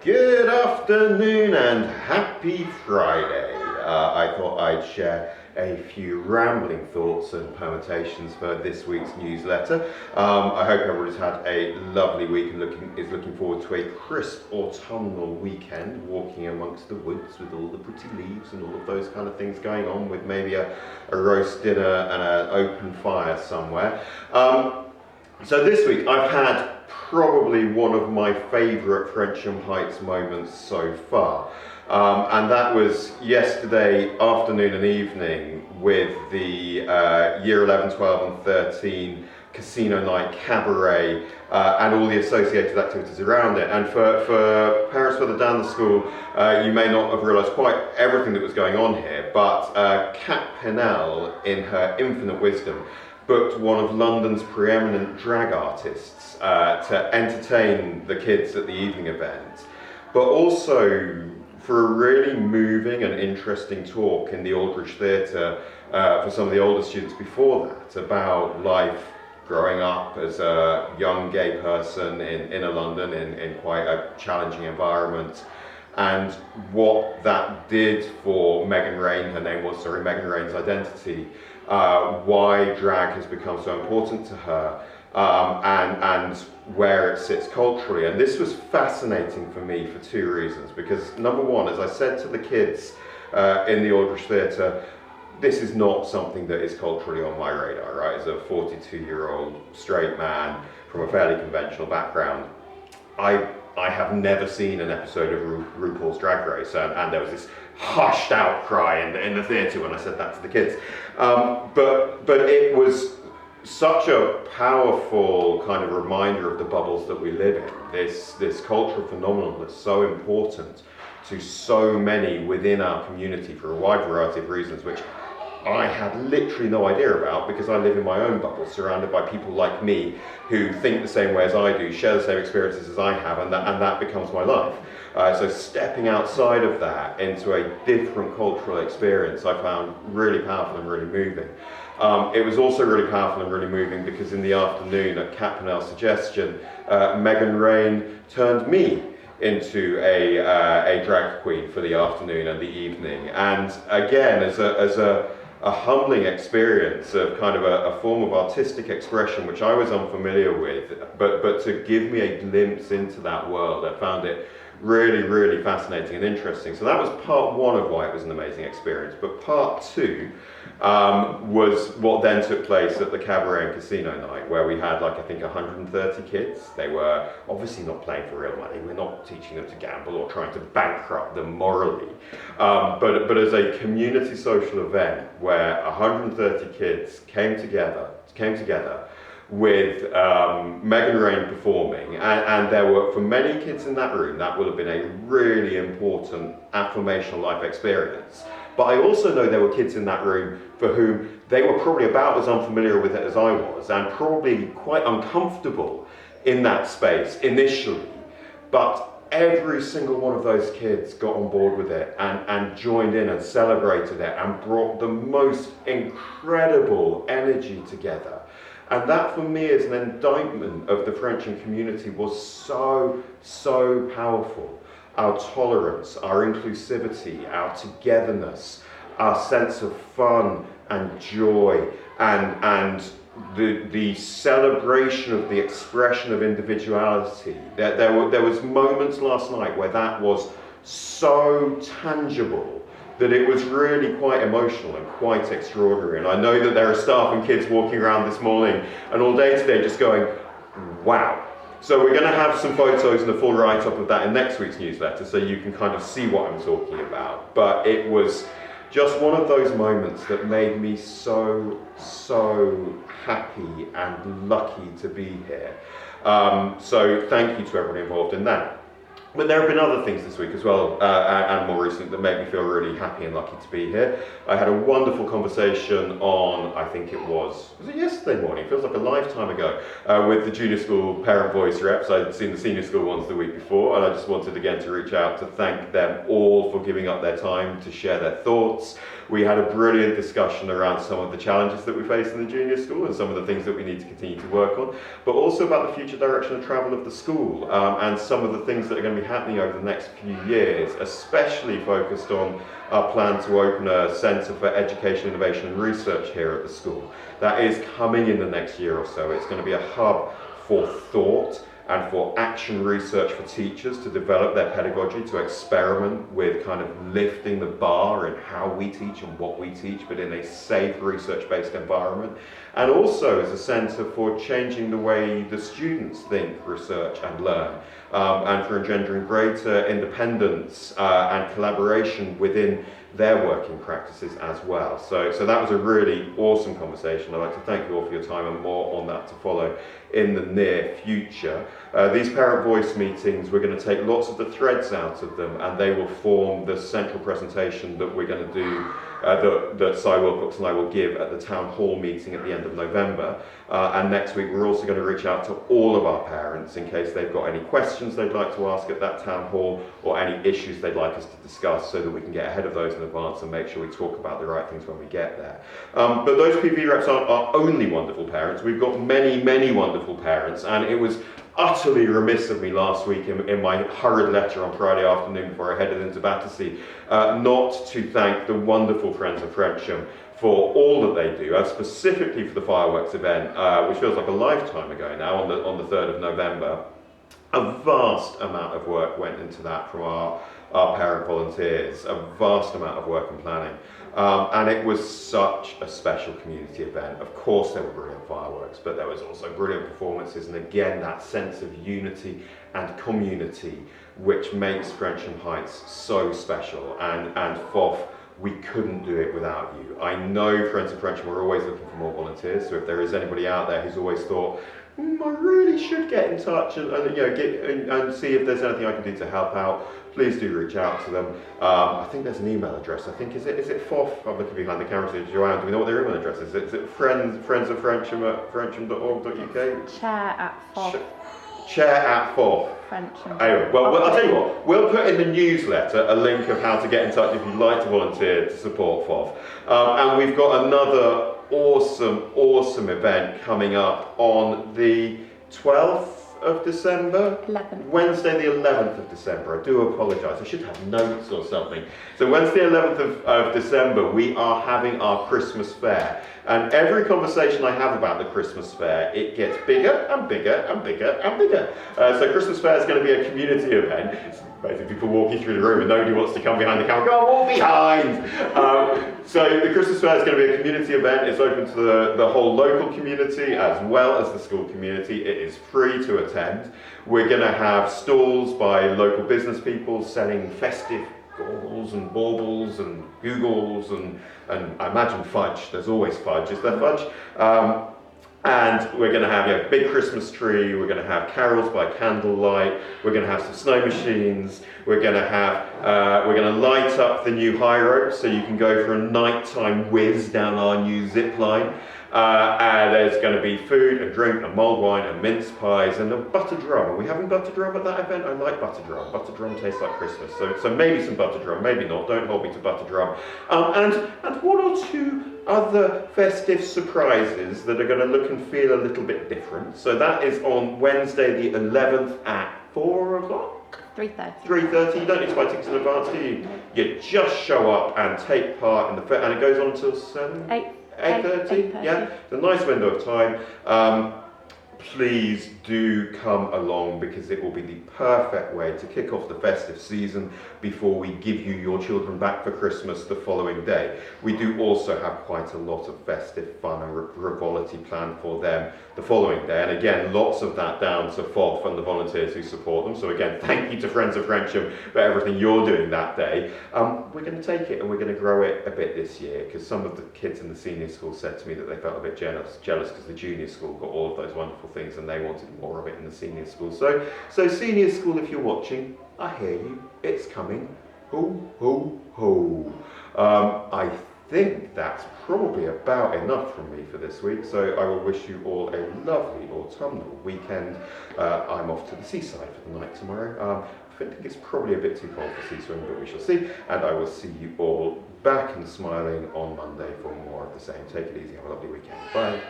Good afternoon and happy Friday. I thought I'd share a few rambling thoughts and permutations for this week's newsletter. I hope everybody's had a lovely week and is looking forward to a crisp autumnal weekend, walking amongst the woods with all the pretty leaves and all of those kind of things going on, with maybe a roast dinner and an open fire somewhere. So this week I've had probably one of my favourite Frensham Heights moments so far, and that was yesterday afternoon and evening with the Year 11, 12 and 13 casino night cabaret and all the associated activities around it. And for parents further down the school, you may not have realised quite everything that was going on here, but Kat Pennell, in her infinite wisdom, booked one of London's preeminent drag artists to entertain the kids at the evening event, but also for a really moving and interesting talk in the Aldrich Theatre for some of the older students before that, about life growing up as a young gay person in inner London in quite a challenging environment, and what that did for Megan Rain, Megan Rain's identity, why drag has become so important to her, and where it sits culturally. And this was fascinating for me for two reasons, because number one, as I said to the kids in the Aldrich Theatre, this is not something that is culturally on my radar, right? As a 42-year-old straight man from a fairly conventional background, I have never seen an episode of RuPaul's Drag Race, and there was this hushed outcry in the theatre when I said that to the kids. But it was such a powerful kind of reminder of the bubbles that we live in, this cultural phenomenon that's so important to so many within our community for a wide variety of reasons, which I had literally no idea about, because I live in my own bubble, surrounded by people like me who think the same way as I do, share the same experiences as I have, and that becomes my life. So stepping outside of that into a different cultural experience, I found really powerful and really moving. It was also really powerful and really moving because in the afternoon, at Kat Pennell's suggestion, Megan Rain turned me into a drag queen for the afternoon and the evening. And again, as a humbling experience of kind of a form of artistic expression which I was unfamiliar with, but to give me a glimpse into that world, I found it really, really fascinating and interesting. So that was part one of why it was an amazing experience. But part two was what then took place at the Cabaret and Casino night, where we had, I think 130 kids. They were obviously not playing for real money. We're not teaching them to gamble or trying to bankrupt them morally. But as a community social event where 130 kids came together with Megan Rain performing, and there were, for many kids in that room, that would have been a really important affirmational life experience. But I also know there were kids in that room for whom they were probably about as unfamiliar with it as I was, and probably quite uncomfortable in that space initially. But every single one of those kids got on board with it and joined in and celebrated it and brought the most incredible energy together. And that for me as an indictment of the Frensham community was so, so powerful. Our tolerance, our inclusivity, our togetherness, our sense of fun and joy, and the celebration of the expression of individuality. There was moments last night where that was so tangible that it was really quite emotional and quite extraordinary. And I know that there are staff and kids walking around this morning and all day today just going, wow. So we're going to have some photos and a full write-up of that in next week's newsletter, so you can kind of see what I'm talking about. But it was just one of those moments that made me so, so happy and lucky to be here. So thank you to everyone involved in that. But there have been other things this week as well, and more recently, that made me feel really happy and lucky to be here. I had a wonderful conversation on, I think was it yesterday morning? It feels like a lifetime ago, with the junior school parent voice reps. I'd seen the senior school ones the week before, and I just wanted again to reach out to thank them all for giving up their time to share their thoughts. We had a brilliant discussion around some of the challenges that we face in the junior school and some of the things that we need to continue to work on, but also about the future direction of travel of the school, and some of the things that are going to be be happening over the next few years, especially focused on our plan to open a Centre for Education, Innovation and Research here at the school. That is coming in the next year or so. It's going to be a hub for thought and for action research for teachers to develop their pedagogy, to experiment with kind of lifting the bar in how we teach and what we teach, but in a safe research-based environment. And also as a centre for changing the way the students think, research and learn, and for engendering greater independence and collaboration within their working practices as well. So that was a really awesome conversation. I'd like to thank you all for your time, and more on that to follow in the near future. These parent voice meetings, we're going to take lots of the threads out of them, and they will form the central presentation that we're going to do, that Si Wilcox and I will give at the town hall meeting at the end of November. And next week we're also going to reach out to all of our parents in case they've got any questions they'd like to ask at that town hall, or any issues they'd like us to discuss, so that we can get ahead of those in advance and make sure we talk about the right things when we get there. But those PV reps aren't our only wonderful parents. We've got many, many wonderful parents, and it was utterly remiss of me last week in my hurried letter on Friday afternoon before I headed into Battersea not to thank the wonderful Friends of Frensham for all that they do, specifically for the fireworks event, which feels like a lifetime ago now, on the 3rd of November. A vast amount of work went into that from our parent volunteers, a vast amount of work and planning. And it was such a special community event. Of course there were brilliant fireworks, but there was also brilliant performances, and again that sense of unity and community which makes Frensham Heights so special. And FOF, we couldn't do it without you. I know Friends of Frensham are always looking for more volunteers, so if there is anybody out there who's always thought, I really should get in touch and see if there's anything I can do to help out, please do reach out to them. I think there's an email address. I think, is it FOF? I'm looking behind the camera to Joanne. Do we know what their email address is? Is it friends of Frensham at frensham.org.uk? Chair@FOF. Frensham. Anyway, well, I'll tell you what, we'll put in the newsletter a link of how to get in touch if you'd like to volunteer to support FOF. And we've got another awesome event coming up on the 12th of December? 11th. Wednesday the 11th of December. I do apologise, I should have notes or something. So Wednesday 11th of December we are having our Christmas fair. And every conversation I have about the Christmas fair, it gets bigger and bigger and bigger and bigger. So Christmas fair is going to be a community event. It's basically people walking through the room and nobody wants to come behind the camera. Go on, walk behind! So the Christmas fair is going to be a community event. It's open to the whole local community as well as the school community. It is free to attend. We're going to have stalls by local business people selling festive goggles and baubles and googles and I imagine fudge. There's always fudge. Is there fudge? And we're going to have a big Christmas tree. We're going to have carols by candlelight. We're going to have some snow machines. We're going to have we're going to light up the new high rope so you can go for a nighttime whiz down our new zip line. And there's going to be food and drink and mulled wine and mince pies and a butter drum. Are we having butter drum at that event? I like butter drum. Butter drum tastes like Christmas. So maybe some butter drum, maybe not. Don't hold me to butter drum. And one or two other festive surprises that are going to look and feel a little bit different. So that is on Wednesday the 11th at 4 o'clock? 3:30. 3:30. You don't need to buy tickets in advance, do you? You just show up and take part in the fair, and it goes on until 7? 8:30? Yeah, it's a nice window of time. Please do come along because it will be the perfect way to kick off the festive season before we give you your children back for Christmas the following day. We do also have quite a lot of festive fun and frivolity planned for them the following day, and again lots of that down to FOF and the volunteers who support them. So again, thank you to Friends of Frensham for everything you're doing that day. We're going to take it and we're going to grow it a bit this year, because some of the kids in the senior school said to me that they felt a bit jealous because the junior school got all of those wonderful things and they wanted more of it in the senior school. So senior school, if you're watching, I hear you, it's coming. Ho, ho, ho. I think that's probably about enough from me for this week, so I will wish you all a lovely autumnal weekend. I'm off to the seaside for the night tomorrow. I think it's probably a bit too cold for sea swimming, but we shall see, and I will see you all back and smiling on Monday for more of the same. Take it easy, have a lovely weekend. Bye.